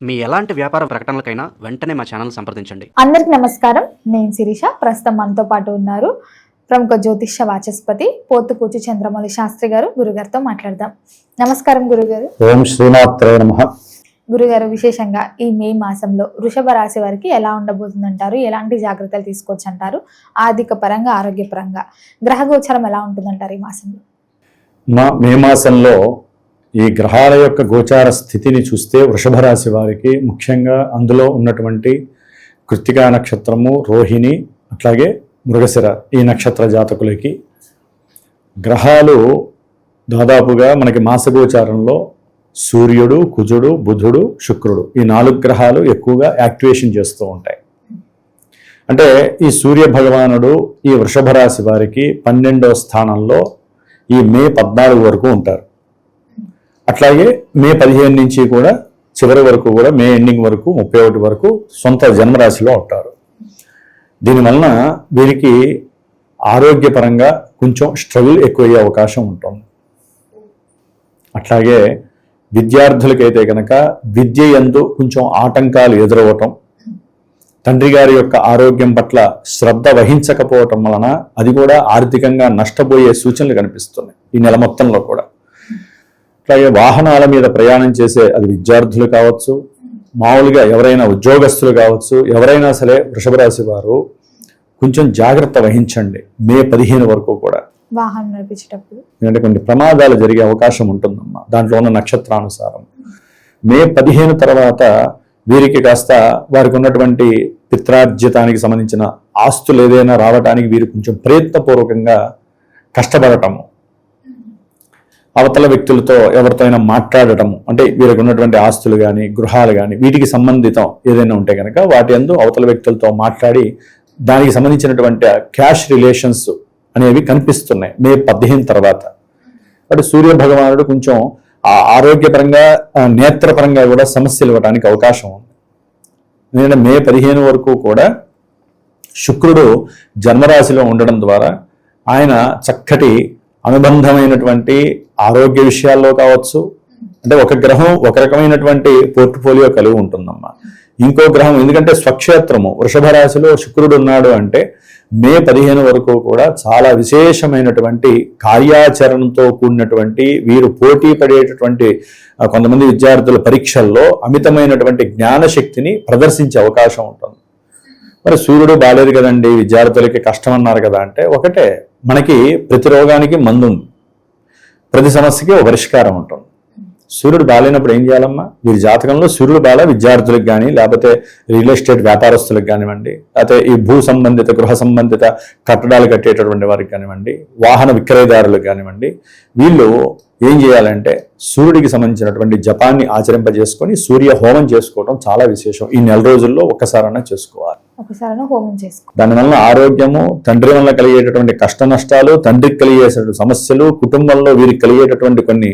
మీ ఎలాంటి వ్యాపార ప్రకటనలకైనా వెంటనే మా ఛానల్ సంప్రదించండి. అందరికి నమస్కారం. నేను శిరీష. ప్రస్తుతం మనతో పాటు ఉన్నారు ప్రముఖ జ్యోతిష్య వాచస్పతి పోతుకూచి చంద్రమౌళి శాస్త్రి గారు. గురుగారితో మాట్లాడదాం. నమస్కారం గురుగారు. ఓం శ్రీమాత్రే నమః. గురుగారు, విశేషంగా ఈ మే మాసంలో వృషభ రాశి వారికి ఎలా ఉండబోతుందంటారు? ఎలాంటి జాగ్రత్తలు తీసుకోవచ్చు అంటారు? ఆర్థిక పరంగా, ఆరోగ్యపరంగా గ్రహ గోచరం ఎలా ఉంటుందంటారు ఈ మాసంలో? మే మాసంలో ఈ గ్రహాల యొక్క గోచార స్థితిని చూస్తే వృషభ రాశి వారికి ముఖ్యంగా అందులో ఉన్నటువంటి కృత్తికా నక్షత్రము, రోహిణి, అట్లాగే మృగశిర ఈ నక్షత్ర జాతకులకి గ్రహాలు దాదాపుగా మనకి మాసగోచారంలో సూర్యుడు, కుజుడు, బుధుడు, శుక్రుడు ఈ 4 గ్రహాలు ఎక్కువగా యాక్టివేషన్ చేస్తూ ఉంటాయి. అంటే ఈ సూర్య భగవానుడు ఈ వృషభ రాశి వారికి 12వ స్థానంలో ఈ మే 14 వరకు ఉంటారు. అట్లాగే మే 15 నుంచి కూడా చివరి వరకు కూడా మే ఎండింగ్ వరకు 31 వరకు సొంత జన్మరాశిలో ఉంటారు. దీనివలన వీరికి ఆరోగ్యపరంగా కొంచెం స్ట్రగుల్ ఎక్కువయ్యే అవకాశం ఉంటుంది. అట్లాగే విద్యార్థులకైతే కనుక విద్య యందు కొంచెం ఆటంకాలు ఎదురవటం, తండ్రి గారి యొక్క ఆరోగ్యం పట్ల శ్రద్ధ వహించకపోవటం వలన అది కూడా ఆర్థికంగా నష్టపోయే సూచనలు కనిపిస్తున్నాయి ఈ నెల మొత్తంలో కూడా. అట్లాగే వాహనాల మీద ప్రయాణం చేసే అది విద్యార్థులు కావచ్చు, మామూలుగా ఎవరైనా ఉద్యోగస్తులు కావచ్చు, ఎవరైనా సరే వృషభ రాశి వారు కొంచెం జాగ్రత్త వహించండి మే 15 వరకు కూడా. వాహనం నడిపించేటప్పుడు ఎందుకంటే కొన్ని ప్రమాదాలు జరిగే అవకాశం ఉంటుందమ్మా దాంట్లో ఉన్న నక్షత్రానుసారం. మే 15 తర్వాత వీరికి కాస్త వారికి ఉన్నటువంటి పిత్రార్జితానికి సంబంధించిన ఆస్తులు ఏదైనా రావడానికి వీరు కొంచెం ప్రయత్నపూర్వకంగా కష్టపడటము, అవతల వ్యక్తులతో ఎవరితో అయినా మాట్లాడటము, అంటే వీరికి ఉన్నటువంటి ఆస్తులు కానీ గృహాలు కానీ వీటికి సంబంధితం ఏదైనా ఉంటే కనుక వాటి యందు అవతల వ్యక్తులతో మాట్లాడి దానికి సంబంధించినటువంటి క్యాష్ రిలేషన్స్ అనేవి కనిపిస్తున్నాయి మే 15 తర్వాత. కాబట్టి సూర్య భగవానుడు కొంచెం ఆరోగ్యపరంగా, నేత్రపరంగా కూడా సమస్యలు ఇవ్వడానికి అవకాశం ఉంది. ఎందుకంటే మే 15 వరకు కూడా శుక్రుడు జన్మరాశిలో ఉండడం ద్వారా ఆయన చక్కటి అనుబంధమైనటువంటి ఆరోగ్య విషయాల్లో కావచ్చు, అంటే ఒక గ్రహం ఒక రకమైనటువంటి పోర్ట్ఫోలియో కలిగి ఉంటుందమ్మా. ఇంకో గ్రహం ఎందుకంటే స్వక్షేత్రము వృషభ రాశిలో శుక్రుడు ఉన్నాడు అంటే మే 15 వరకు కూడా చాలా విశేషమైనటువంటి కార్యాచరణతో కూడినటువంటి వీరు పోటీ పడేటటువంటి కొంతమంది విద్యార్థుల పరీక్షల్లో అమితమైనటువంటి జ్ఞానశక్తిని ప్రదర్శించే అవకాశం ఉంటుంది. మరి సూర్యుడు బాలేదు కదండి, విద్యార్థులకి కష్టం అన్నారు కదా అంటే ఒకటే, మనకి ప్రతి రోగానికి మందు ఉంది, ప్రతి సమస్యకి ఒక పరిష్కారం ఉంటుంది. సూర్యుడు బాలేనప్పుడు ఏం చేయాలమ్మా? వీరి జాతకంలో సూర్యుడు బాల విద్యార్థులకు కానీ, లేకపోతే రియల్ ఎస్టేట్ వ్యాపారస్తులకు కానివ్వండి, లేకపోతే ఈ భూ సంబంధిత గృహ సంబంధిత కట్టడాలు కట్టేటటువంటి వారికి కానివ్వండి, వాహన విక్రయదారులకు కానివ్వండి, వీళ్ళు ఏం చేయాలంటే సూర్యుడికి సంబంధించినటువంటి జపాన్ని ఆచరింపజేసుకొని సూర్య హోమం చేసుకోవడం చాలా విశేషం. ఈ నెల రోజుల్లో ఒక్కసారైనా చేసుకోవాలి. దానివల్ల ఆరోగ్యము, తండ్రి వల్ల కలిగేటటువంటి కష్ట నష్టాలు, తండ్రికి కలిగేటటువంటి సమస్యలు, కుటుంబంలో వీరికి కలిగేటటువంటి కొన్ని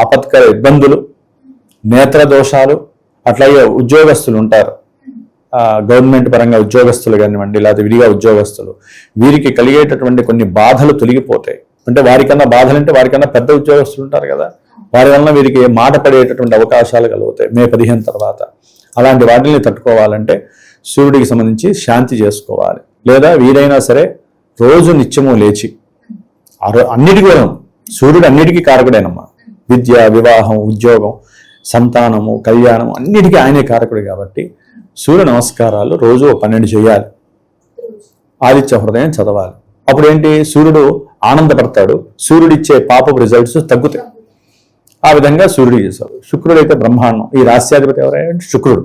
ఆపత్కర ఇబ్బందులు, నేత్ర దోషాలు, అట్లాగే ఉద్యోగస్తులు ఉంటారు, గవర్నమెంట్ పరంగా ఉద్యోగస్తులు కానివ్వండి, లేకపోతే విడిగా ఉద్యోగస్తులు, వీరికి కలిగేటటువంటి కొన్ని బాధలు తొలగిపోతాయి. అంటే వారికన్నా బాధలు అంటే వారికన్నా పెద్ద ఉద్యోగస్తులు ఉంటారు కదా, వారి వలన వీరికి మాట పడేటటువంటి అవకాశాలు కలుగుతాయి మే 15 తర్వాత. అలాంటి వాటిని తట్టుకోవాలంటే సూర్యుడికి సంబంధించి శాంతి చేసుకోవాలి. లేదా వీరైనా సరే రోజు నిత్యము లేచి అన్నిటికీ కూడా సూర్యుడు అన్నిటికీ కారకుడేనమ్మా. విద్య, వివాహం, ఉద్యోగం, సంతానము, కళ్యాణం అన్నిటికీ ఆయనే కారకుడు కాబట్టి సూర్య నమస్కారాలు రోజు 12 చేయాలి. ఆదిత్య హృదయం చదవాలి. అప్పుడు ఏంటి, సూర్యుడు ఆనందపడతాడు, సూర్యుడిచ్చే పాపపు రిజల్ట్స్ తగ్గుతాయి. ఆ విధంగా సూర్యుడు చేశాడు. శుక్రుడు అయితే బ్రహ్మాండం. ఈ రాశ్యాధిపతి ఎవరైనా శుక్రుడు.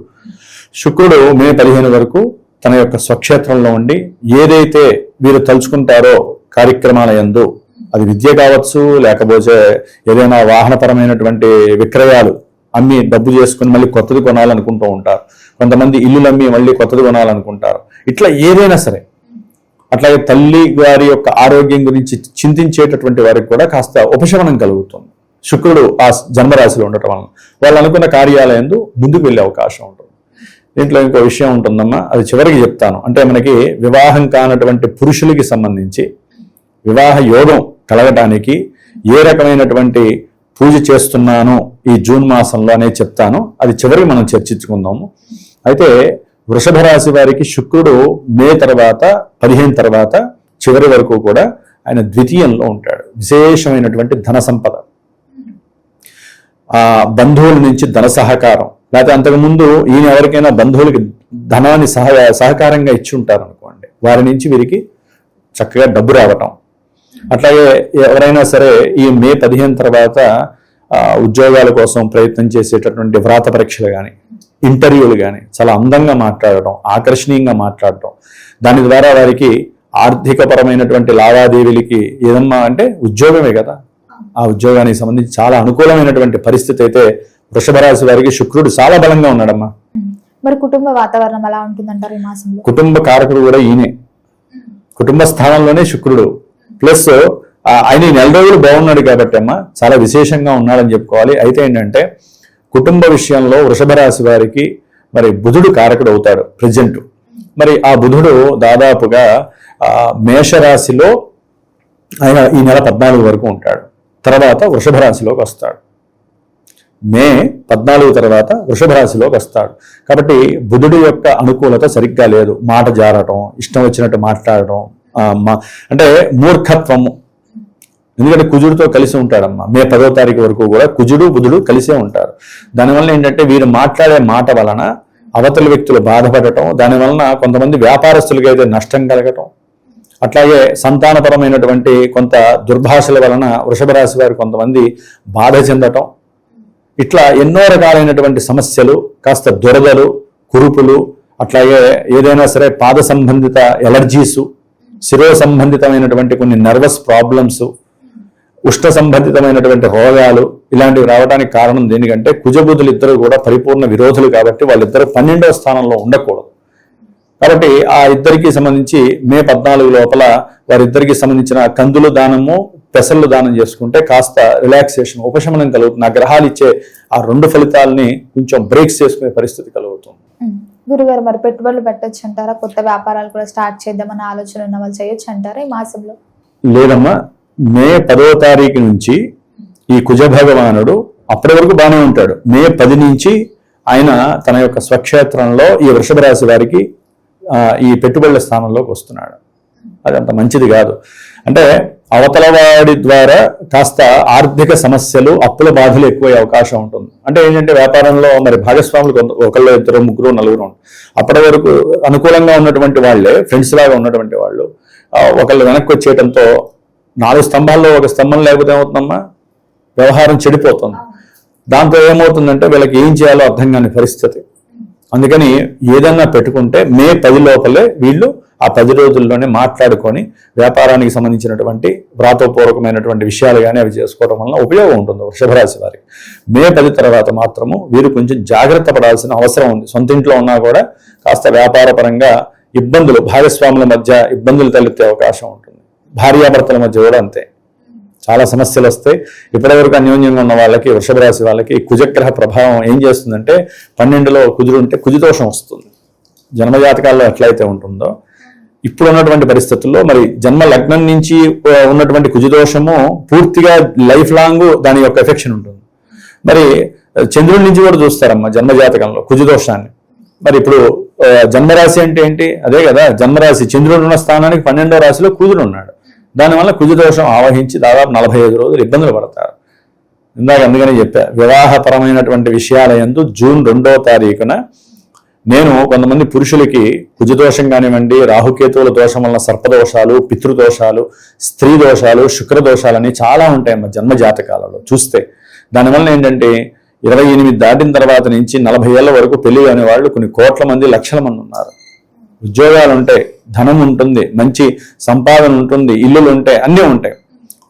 శుక్రుడు మే 15 వరకు తన యొక్క స్వక్షేత్రంలో ఉండి ఏదైతే వీరు తలుచుకుంటారో కార్యక్రమాల యందు, అది విద్య కావచ్చు, లేకపోతే ఏదైనా వాహనపరమైనటువంటి విక్రయాలు అమ్మి డబ్బు చేసుకుని మళ్ళీ కొత్తది కొనాలనుకుంటూ ఉంటారు. కొంతమంది ఇల్లులు అమ్మి మళ్ళీ కొత్తది కొనాలనుకుంటారు. ఇట్లా ఏదైనా సరే, అట్లాగే తల్లి గారి యొక్క ఆరోగ్యం గురించి చింతించేటటువంటి వారికి కూడా కాస్త ఉపశమనం కలుగుతుంది శుక్రుడు ఆ జన్మరాశిలో ఉండటం వలన. వాళ్ళు అనుకున్న కార్యాలయంలో ముందుకు వెళ్ళే అవకాశం ఉంటుంది. దీంట్లో ఇంకో విషయం ఉంటుందమ్మా, అది చివరికి చెప్తాను. అంటే మనకి వివాహం కానటువంటి పురుషులకి సంబంధించి వివాహ యోగం కలగటానికి ఏ రకమైనటువంటి పూజ చేస్తున్నాను, ఈ జూన్ మాసంలోనే చెప్తాను, అది చివరికి మనం చర్చించుకుందాము. అయితే వృషభ రాశి వారికి శుక్రుడు మే తర్వాత 15 తర్వాత చివరి వరకు కూడా ఆయన ద్వితీయంలో ఉంటాడు. విశేషమైనటువంటి ధన సంపద, బంధువుల నుంచి ధన సహకారం, లేకపోతే అంతకుముందు ఈయన ఎవరికైనా బంధువులకి ధనాన్ని సహకారంగా ఇచ్చి ఉంటారు అనుకోండి, వారి నుంచి వీరికి చక్కగా డబ్బు రావటం. అట్లాగే ఎవరైనా సరే ఈ మే 15 తర్వాత ఉద్యోగాల కోసం ప్రయత్నం చేసేటటువంటి వ్రాత పరీక్షలు కానీ ఇంటర్వ్యూలు కానీ చాలా అందంగా మాట్లాడటం, ఆకర్షణీయంగా మాట్లాడటం, దాని ద్వారా వారికి ఆర్థికపరమైనటువంటి లావాదేవీలకి ఏదమ్మా అంటే ఉద్యోగమే కదా, ఆ ఉద్యోగానికి సంబంధించి చాలా అనుకూలమైనటువంటి పరిస్థితి అయితే వృషభ రాశి వారికి శుక్రుడు చాలా బలంగా ఉన్నాడమ్మా. మరి కుటుంబ వాతావరణం ఎలా ఉంటుందంటారు ఈ మాసంలో? కుటుంబ కారకుడు కూడా ఈయనే, కుటుంబ స్థానంలోనే శుక్రుడు, ప్లస్ ఆయన ఈ 4 రోజులు బాగున్నాడు కాబట్టి అమ్మ చాలా విశేషంగా ఉన్నాడని చెప్పుకోవాలి. అయితే ఏంటంటే కుటుంబ విషయంలో వృషభ రాశి వారికి మరి బుధుడు కారకుడు అవుతాడు ప్రజెంట్. మరి ఆ బుధుడు దాదాపుగా మేషరాశిలో ఆయన ఈ నెల 14 వరకు ఉంటాడు, తర్వాత వృషభ రాశిలోకి వస్తాడు. మే 14 తర్వాత వృషభ రాశిలోకి వస్తాడు. కాబట్టి బుధుడు యొక్క అనుకూలత సరిగ్గా లేదు, మాట జారటం, ఇష్టం వచ్చినట్టు మాట్లాడటం, అంటే మూర్ఖత్వము. ఎందుకంటే కుజుడితో కలిసి ఉంటాడమ్మా. మే 10వ తారీఖు వరకు కూడా కుజుడు బుధుడు కలిసే ఉంటారు. దానివల్ల ఏంటంటే వీరు మాట్లాడే మాట వలన అవతలి వ్యక్తులు బాధపడటం, దానివలన కొంతమంది వ్యాపారస్తులకి అయితే నష్టం కలగటం, అట్లాగే సంతానపరమైనటువంటి కొంత దుర్భాషల వలన వృషభ రాశి వారు కొంతమంది బాధ చెందటం, ఇట్లా ఎన్నో రకాలైనటువంటి సమస్యలు, కాస్త దురదలు, కురుపులు, అట్లాగే ఏదైనా సరే పాద సంబంధిత ఎలర్జీసు, శిరో సంబంధితమైనటువంటి కొన్ని నర్వస్ ప్రాబ్లమ్స్, ఉష్ణ సంబంధితమైనటువంటి రోగాలు, ఇలాంటివి రావడానికి కారణం దేనికంటే కుజబుధులు ఇద్దరు కూడా పరిపూర్ణ విరోధులు కాబట్టి వాళ్ళిద్దరూ 12వ స్థానంలో ఉండకూడదు. కాబట్టి ఆ ఇద్దరికి సంబంధించి మే 14 లోపల వారిద్దరికి సంబంధించిన కందులు దానము, పెసళ్ళు దానం చేసుకుంటే కాస్త రిలాక్సేషన్, ఉపశమనం కలుగుతుంది. ఆ గ్రహాలు ఇచ్చే ఆ 2 ఫలితాలని కొంచెం బ్రేక్స్ చేసుకునే పరిస్థితి కలుగుతుంది. గురుగారు, మరి పెట్టుబడులు పెట్టొచ్చు అంటారా? కొత్త వ్యాపారాలు కూడా స్టార్ట్ చేద్దామన్న ఆలోచన ఉన్న వాళ్ళు చేయొచ్చు అంటారా ఈ మాసంలో? లేదమ్మా, మే 10వ తారీఖు నుంచి ఈ కుజ భగవానుడు అప్పటి వరకు బాగానే ఉంటాడు. మే 10 నుంచి ఆయన తన యొక్క స్వక్షేత్రంలో ఈ వృషభ రాశి వారికి ఈ పెట్టుబడుల స్థానంలోకి వస్తున్నాడు. అది అంత మంచిది కాదు. అంటే అవతల వాడి ద్వారా కాస్త ఆర్థిక సమస్యలు, అప్పుల బాధలు ఎక్కువయ్యే అవకాశం ఉంటుంది. అంటే ఏంటంటే వ్యాపారంలో మరి భాగస్వాములు ఒకళ్ళు, ఇద్దరు, ముగ్గురు, నలుగురు, అప్పటి వరకు అనుకూలంగా ఉన్నటువంటి వాళ్ళే ఫ్రెండ్స్ లాగా ఉన్నటువంటి వాళ్ళు ఒకళ్ళు వెనక్కి వచ్చేయడంతో 4 స్తంభాల్లో ఒక స్తంభం లేకపోతే ఏమవుతుందమ్మా, వ్యవహారం చెడిపోతుంది. దాంతో ఏమవుతుందంటే వీళ్ళకి ఏం చేయాలో అర్థం కాని పరిస్థితి. అందుకని ఏదన్నా పెట్టుకుంటే మే 10 లోపలే వీళ్ళు ఆ 10 రోజుల్లోనే మాట్లాడుకొని వ్యాపారానికి సంబంధించినటువంటి వ్రాతపూర్వకమైనటువంటి విషయాలు కానీ అవి చేసుకోవడం వలన ఉపయోగం ఉంటుంది వృషభ రాశి వారికి. మే 10 తర్వాత మాత్రము వీరు కొంచెం జాగ్రత్త పడాల్సిన అవసరం ఉంది. సొంత ఇంట్లో ఉన్నా కూడా కాస్త వ్యాపార పరంగా ఇబ్బందులు, భాగస్వాముల మధ్య ఇబ్బందులు తలెత్తే అవకాశం ఉంటుంది. భార్యాభర్తల మధ్య కూడా అంతే, చాలా సమస్యలు వస్తాయి. ఇప్పటివరకు అన్యోన్యంగా ఉన్న వాళ్ళకి, వృషభ రాశి వాళ్ళకి కుజగ్రహ ప్రభావం ఏం చేస్తుందంటే 12లో కుజుడు ఉంటే కుజదోషం వస్తుంది. జన్మజాతకాల్లో ఎట్లయితే ఉంటుందో ఇప్పుడు ఉన్నటువంటి పరిస్థితుల్లో మరి జన్మ లగ్నం నుంచి ఉన్నటువంటి కుజదోషము పూర్తిగా లైఫ్ లాంగ్ దాని యొక్క ఎఫెక్షన్ ఉంటుంది. మరి చంద్రుడి నుంచి కూడా చూస్తారమ్మా జన్మజాతకంలో కుజదోషాన్ని. మరి ఇప్పుడు జన్మరాశి అంటే ఏంటి? అదే కదా జన్మరాశి. చంద్రుడు ఉన్న స్థానానికి 12వ రాశిలో కుజుడు ఉన్నాడు. దానివల్ల కుజదోషం ఆవహించి దాదాపు 45 రోజులు ఇబ్బందులు పడతారు. ఇందాక అందుకనే చెప్పా, వివాహపరమైనటువంటి విషయాల యందు జూన్ 2వ తారీఖున నేను కొంతమంది పురుషులకి కుజదోషం కానివ్వండి, రాహుకేతువుల దోషం వలన సర్పదోషాలు, పితృదోషాలు, స్త్రీ దోషాలు, శుక్రదోషాలని చాలా ఉంటాయమ్మా జన్మ జాతకాలలో చూస్తే. దానివల్ల ఏంటంటే 28 దాటిన తర్వాత నుంచి 40 ఏళ్ల వరకు పెళ్లి కాని వాళ్ళు కొన్ని కోట్ల మంది, లక్షల మంది ఉన్నారు. ఉద్యోగాలు ఉంటాయి, ధనం ఉంటుంది, మంచి సంపాదన ఉంటుంది, ఇల్లులు ఉంటాయి, అన్నీ ఉంటాయి.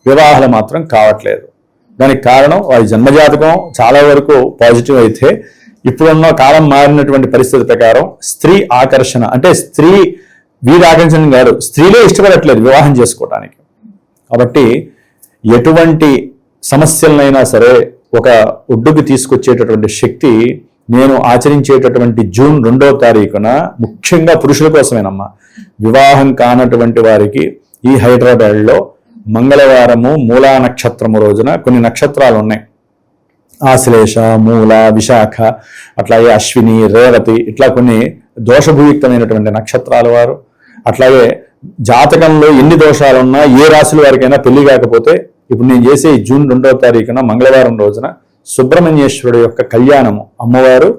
వివాహాలు మాత్రం కావట్లేదు. దానికి కారణం వారి జన్మజాతకం చాలా వరకు పాజిటివ్ అయితే ఇప్పుడున్న కాలం మారినటువంటి పరిస్థితి ప్రకారం స్త్రీ ఆకర్షణ, అంటే స్త్రీ వీరి ఆకర్షణ కాదు, స్త్రీలే ఇష్టపడట్లేదు వివాహం చేసుకోవడానికి. కాబట్టి ఎటువంటి సమస్యలనైనా సరే ఒక ఒడ్డుకు తీసుకొచ్చేటటువంటి శక్తి నేను ఆచరించేటటువంటి జూన్ 2వ తారీఖున ముఖ్యంగా పురుషుల కోసమేనమ్మా. వివాహం కానటువంటి వారికి ఈ హైదరాబాద్లో మంగళవారము మూలా నక్షత్రము రోజున కొన్ని నక్షత్రాలు ఉన్నాయి. ఆశ్లేష, మూల, విశాఖ, అట్లాగే అశ్విని, రేవతి, ఇట్లా కొన్ని దోషభూయుక్తమైనటువంటి నక్షత్రాల వారు. అట్లాగే జాతకంలో ఎన్ని దోషాలున్నా ఏ రాశుల వారికైనా పెళ్లి కాకపోతే ఇప్పుడు నేను చేసే ఈ జూన్ 2వ తారీఖున మంగళవారం రోజున సుబ్రహ్మణ్యేశ్వరుడు యొక్క కళ్యాణము, అమ్మవారు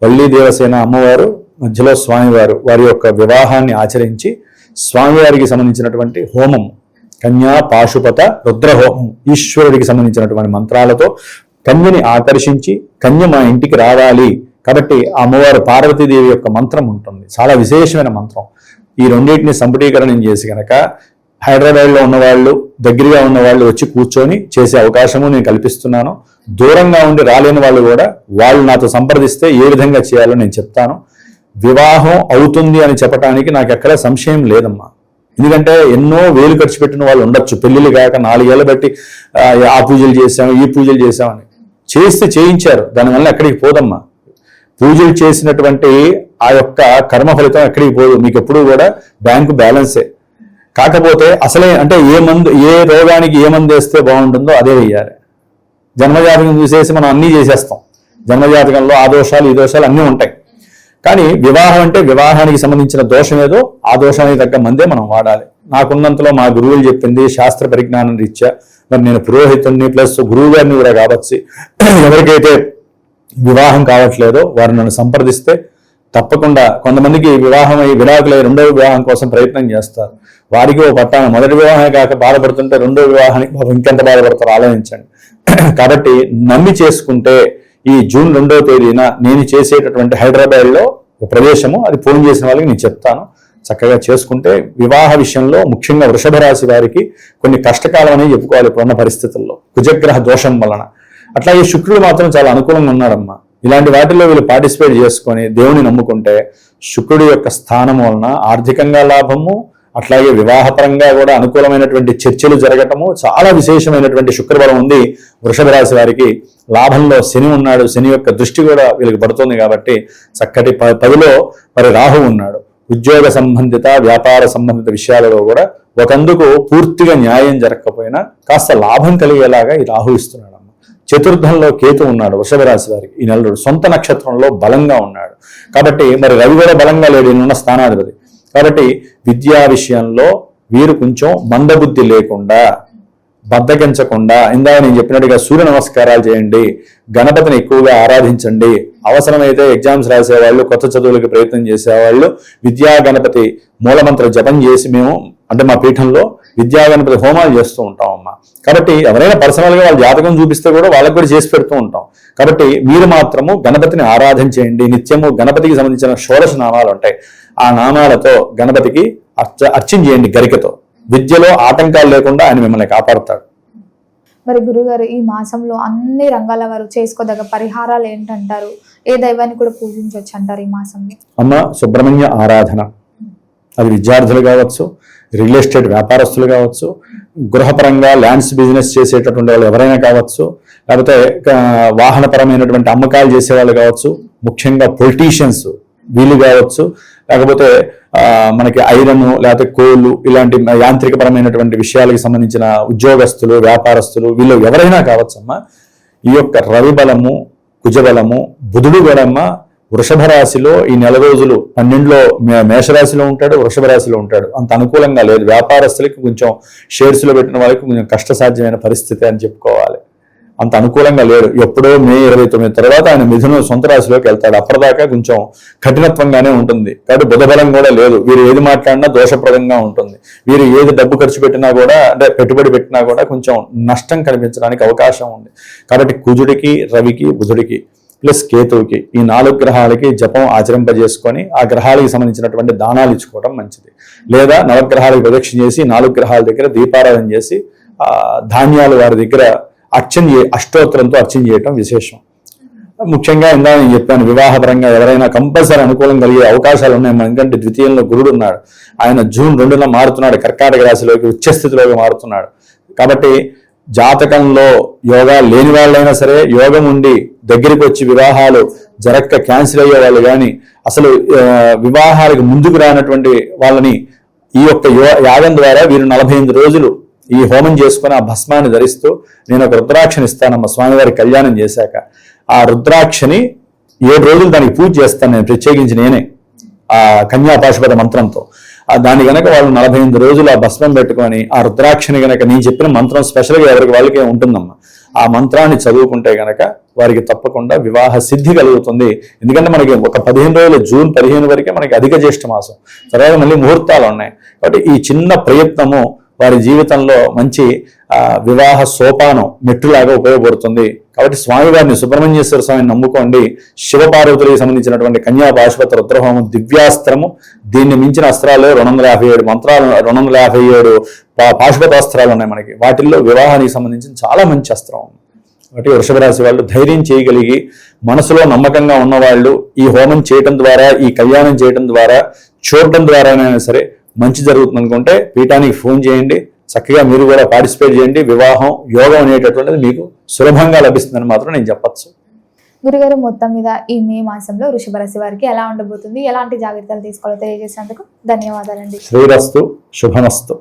వల్లి దేవసేన అమ్మవారు మధ్యలో స్వామివారు వారి యొక్క వివాహాన్ని ఆచరించి స్వామివారికి సంబంధించినటువంటి హోమం, కన్యా పాశుపత రుద్రహోమం, ఈశ్వరుడికి సంబంధించినటువంటి మంత్రాలతో కన్యని ఆకర్షించి కన్య మా ఇంటికి రావాలి. కాబట్టి ఆ అమ్మవారు పార్వతీదేవి యొక్క మంత్రం ఉంటుంది, చాలా విశేషమైన మంత్రం. ఈ రెండింటిని సంపుటీకరణం చేసి కనుక హైదరాబాద్లో ఉన్నవాళ్ళు, దగ్గరగా ఉన్నవాళ్ళు వచ్చి కూర్చొని చేసే అవకాశము నేను కల్పిస్తున్నాను. దూరంగా ఉండి రాలేని వాళ్ళు కూడా వాళ్ళు నాతో సంప్రదిస్తే ఏ విధంగా చేయాలో నేను చెప్తాను. వివాహం అవుతుంది అని చెప్పడానికి నాకు ఎక్కడ సంశయం లేదమ్మా. ఎందుకంటే ఎన్నో వేలు ఖర్చు పెట్టిన వాళ్ళు ఉండొచ్చు, పెళ్లిళ్ళు కాక 4 ఏళ్ళు బట్టి ఆ పూజలు చేశాము, ఈ పూజలు చేశామని చేస్తే చేయించారు, దానివల్ల ఎక్కడికి పోదమ్మా. పూజలు చేసినటువంటి ఆ యొక్క కర్మ ఫలితం ఎక్కడికి పోదు, మీకు ఎప్పుడు కూడా బ్యాంకు బ్యాలెన్సే. కాకపోతే అసలే అంటే ఏ రోగానికి ఏ మందు వేస్తే బాగుంటుందో అదే వేయాలి. జన్మజాతకం చూసేసి మనం అన్నీ చేసేస్తాం. జన్మజాతకంలో ఆ దోషాలు ఈ దోషాలు అన్నీ ఉంటాయి. కానీ వివాహం అంటే వివాహానికి సంబంధించిన దోషం ఏదో ఆ దోషానికి తగ్గ మందే మనం వాడాలి. నాకున్నంతలో మా గురువులు చెప్పింది శాస్త్ర పరిజ్ఞానం రీత్యా, మరి నేను పురోహితుడిని ప్లస్ గురువు గారిని కూడా కావచ్చు. ఎవరికైతే వివాహం కావట్లేదో వారు నన్ను సంప్రదిస్తే తప్పకుండా, కొంతమందికి వివాహం అయ్యి విడాకులై 2వ వివాహం కోసం ప్రయత్నం చేస్తారు. వారికి ఓ పట్టాను మొదటి వివాహమే కాక బాధపడుతుంటే 2వ వివాహానికి ఇంకెంత బాధపడతారో ఆలోచించండి. కాబట్టి నమ్మి చేసుకుంటే ఈ జూన్ 2వ తేదీన నేను చేసేటటువంటి హైదరాబాద్లో ఒక ప్రదేశము, అది ఫోన్ చేసిన వాళ్ళకి నేను చెప్తాను. చక్కగా చేసుకుంటే వివాహ విషయంలో ముఖ్యంగా వృషభ రాశి వారికి కొన్ని కష్టకాలం అనేది చెప్పుకోవాలి ఇప్పుడున్న పరిస్థితుల్లో కుజగ్రహ దోషం వలన. అట్లాగే శుక్రుడు మాత్రం చాలా అనుకూలంగా ఉన్నాడమ్మా. ఇలాంటి వాటిల్లో వీళ్ళు పార్టిసిపేట్ చేసుకొని దేవుని నమ్ముకుంటే శుక్రుడి యొక్క స్థానం వలన ఆర్థికంగా లాభము, అట్లాగే వివాహపరంగా కూడా అనుకూలమైనటువంటి చర్చలు జరగటము, చాలా విశేషమైనటువంటి శుక్రబలం ఉంది వృషభ రాశి వారికి. లాభంలో శని ఉన్నాడు, శని యొక్క దృష్టి కూడా వీళ్ళకి పడుతుంది. కాబట్టి చక్కటి 10లో మరి రాహు ఉన్నాడు. ఉద్యోగ సంబంధిత వ్యాపార సంబంధిత విషయాలలో కూడా ఒకందుకు పూర్తిగా న్యాయం జరగకపోయినా కాస్త లాభం కలిగేలాగా ఈ రాహు ఇస్తున్నాడు. చతుర్థంలో కేతు ఉన్నాడు వృషభ రాశి వారికి. ఈ నెల సొంత నక్షత్రంలో బలంగా ఉన్నాడు. కాబట్టి మరి రవి కూడా బలంగా లేడు, ఈయనున్న స్థానాధిపతి. కాబట్టి విద్యా విషయంలో వీరు కొంచెం మందబుద్ధి లేకుండా, బద్దగించకుండా, ఇందాక నేను చెప్పినట్టుగా సూర్య నమస్కారాలు చేయండి, గణపతిని ఎక్కువగా ఆరాధించండి. అవసరమైతే ఎగ్జామ్స్ రాసేవాళ్ళు, కొత్త చదువులకు ప్రయత్నం చేసేవాళ్ళు విద్యా గణపతి మూలమంత్ర జపం చేసి మేము అంటే మా పీఠంలో విద్యా గణపతి హోమాలు చేస్తూ ఉంటాం అమ్మా. కాబట్టి ఎవరైనా పర్సనల్గా వాళ్ళ జాతకం చూపిస్తే కూడా వాళ్ళకి కూడా చేసి పెడుతూ ఉంటాం. కాబట్టి మీరు మాత్రము గణపతిని ఆరాధించేయండి. నిత్యము గణపతికి సంబంధించిన 16 నామాలు ఉంటాయి. ఆ నామాలతో గణపతికి అర్చన చేయండి గరికతో. విద్యలో ఆటంకాలు లేకుండా ఆయన మిమ్మల్ని కాపాడుతాడు. మరి గురుగారు, ఈ మాసంలో అన్ని రంగాల వారు చేసుకోదగ్గ పరిహారాలు ఏంటంటారు? ఏ దైవాన్ని కూడా పూజించవచ్చు అంటారు ఈ మాసంలో? అమ్మ, సుబ్రహ్మణ్య ఆరాధన. అది విద్యార్థులు కావచ్చు, రియల్ ఎస్టేట్ వ్యాపారస్తులు కావచ్చు, గృహపరంగా ల్యాండ్స్ బిజినెస్ చేసేటటువంటి వాళ్ళు ఎవరైనా కావచ్చు, లేకపోతే వాహనపరమైనటువంటి అమ్మకాలు చేసేవాళ్ళు కావచ్చు, ముఖ్యంగా పొలిటీషియన్స్ వీళ్ళు కావచ్చు, లేకపోతే మనకి ఐరన్ లేకపోతే కోళ్ళు ఇలాంటి యాంత్రికపరమైనటువంటి విషయాలకు సంబంధించిన ఉద్యోగస్తులు, వ్యాపారస్తులు వీళ్ళు ఎవరైనా కావచ్చమ్మా. ఈ యొక్క రవి బలము, కుజబలము, బుధుడు బలమ్మ వృషభ రాశిలో ఈ 4 రోజులు 12లో మేషరాశిలో ఉంటాడు, వృషభ రాశిలో ఉంటాడు. అంత అనుకూలంగా లేదు. వ్యాపారస్తులకి కొంచెం షేర్స్లో పెట్టిన వాళ్ళకి కొంచెం కష్టసాధ్యమైన పరిస్థితి అని చెప్పుకోవాలి. అంత అనుకూలంగా లేడు. ఎప్పుడో మే 29 తర్వాత ఆయన మిథున సొంత రాశిలోకి వెళ్తాడు. అప్పటిదాకా కొంచెం కఠినత్వంగానే ఉంటుంది. కాబట్టి బుధబలం కూడా లేదు. వీరు ఏది మాట్లాడినా దోషప్రదంగా ఉంటుంది. వీరు ఏది డబ్బు ఖర్చు పెట్టినా కూడా, అంటే పెట్టుబడి పెట్టినా కూడా కొంచెం నష్టం కనిపించడానికి అవకాశం ఉంది. కాబట్టి కుజుడికి, రవికి, బుధుడికి ప్లస్ కేతువుకి ఈ 4 గ్రహాలకి జపం ఆచరింపజేసుకొని ఆ గ్రహాలకు సంబంధించినటువంటి దానాలు ఇచ్చుకోవడం మంచిది. లేదా నవగ్రహాలకు ప్రదక్షిణ చేసి 4 గ్రహాల దగ్గర దీపారాధన చేసి ధాన్యాలు వారి దగ్గర అష్టోత్తరంతో అర్చన చేయటం విశేషం. ముఖ్యంగా ఇందా నేను చెప్పాను, వివాహపరంగా ఎవరైనా కంపల్సరీ అనుకూలం కలిగే అవకాశాలు ఉన్నాయి. ఎందుకంటే ద్వితీయంలో గురుడు ఉన్నాడు. ఆయన జూన్ 2న మారుతున్నాడు, కర్కాటక రాశిలోకి ఉచ్చస్థితిలోకి మారుతున్నాడు. కాబట్టి జాతకంలో యోగా లేని వాళ్ళైనా సరే యోగం ఉండి దగ్గరికి వచ్చి వివాహాలు జరక్క క్యాన్సిల్ అయ్యే వాళ్ళు కానీ, అసలు వివాహాలకు ముందుకు రానటువంటి వాళ్ళని ఈ యొక్క యాగం ద్వారా వీరు 48 రోజులు ఈ హోమం చేసుకుని ఆ భస్మాన్ని ధరిస్తూ నేను ఒక రుద్రాక్షని ఇస్తానమ్మా స్వామివారి కళ్యాణం చేశాక. ఆ రుద్రాక్షని 7 రోజులు దానికి పూజ చేస్తాను నేను, ప్రత్యేకించి నేనే ఆ కన్యా పాశుపత మంత్రంతో. దాన్ని గనక వాళ్ళు 48 రోజులు ఆ భస్మం పెట్టుకొని ఆ రుద్రాక్షని గనక నేను చెప్పిన మంత్రం స్పెషల్గా ఎవరికి వాళ్ళకి ఉంటుందమ్మా, ఆ మంత్రాన్ని చదువుకుంటే గనక వారికి తప్పకుండా వివాహ సిద్ధి కలుగుతుంది. ఎందుకంటే మనకి ఒక 15 రోజులు, జూన్ 15 వరకే మనకి అధిక జ్యేష్ఠ మాసం, తర్వాత మళ్ళీ ముహూర్తాలు ఉన్నాయి. కాబట్టి ఈ చిన్న ప్రయత్నము వారి జీవితంలో మంచి వివాహ సోపానం మెట్టులాగా ఉపయోగపడుతుంది. కాబట్టి స్వామివారిని, సుబ్రహ్మణ్యేశ్వర స్వామిని నమ్ముకోండి. శివపార్వతులకు సంబంధించినటువంటి కన్యా పాశుపత రుద్రహోమం దివ్యాస్త్రము, దీన్ని మించిన అస్త్రాలు 257 మంత్రాలు, 257 పాశుపత అస్త్రాలు ఉన్నాయి మనకి. వాటిల్లో వివాహానికి సంబంధించిన చాలా మంచి అస్త్రం. కాబట్టి వృషభ రాశి వాళ్ళు ధైర్యం చేయగలిగి మనసులో నమ్మకంగా ఉన్నవాళ్ళు ఈ హోమం చేయటం ద్వారా, ఈ కళ్యాణం చేయటం ద్వారా, చూడటం ద్వారానైనా సరే మంచి జరుగుతుంది అనుకుంటే పీఠానికి ఫోన్ చేయండి. చక్కగా మీరు కూడా పార్టిసిపేట్ చేయండి. వివాహం యోగం అనేటటువంటిది మీకు సులభంగా లభిస్తుందని మాత్రం నేను చెప్పచ్చు. గురుగారు, మొత్తం మీద ఈ మే మాసంలో వృషభ రాశి వారికి ఎలా ఉండబోతుంది, ఎలాంటి జాగ్రత్తలు తీసుకోవాలో తెలియజేసినందుకు ధన్యవాదాలండి. శ్రీరస్తు, శుభమస్తు.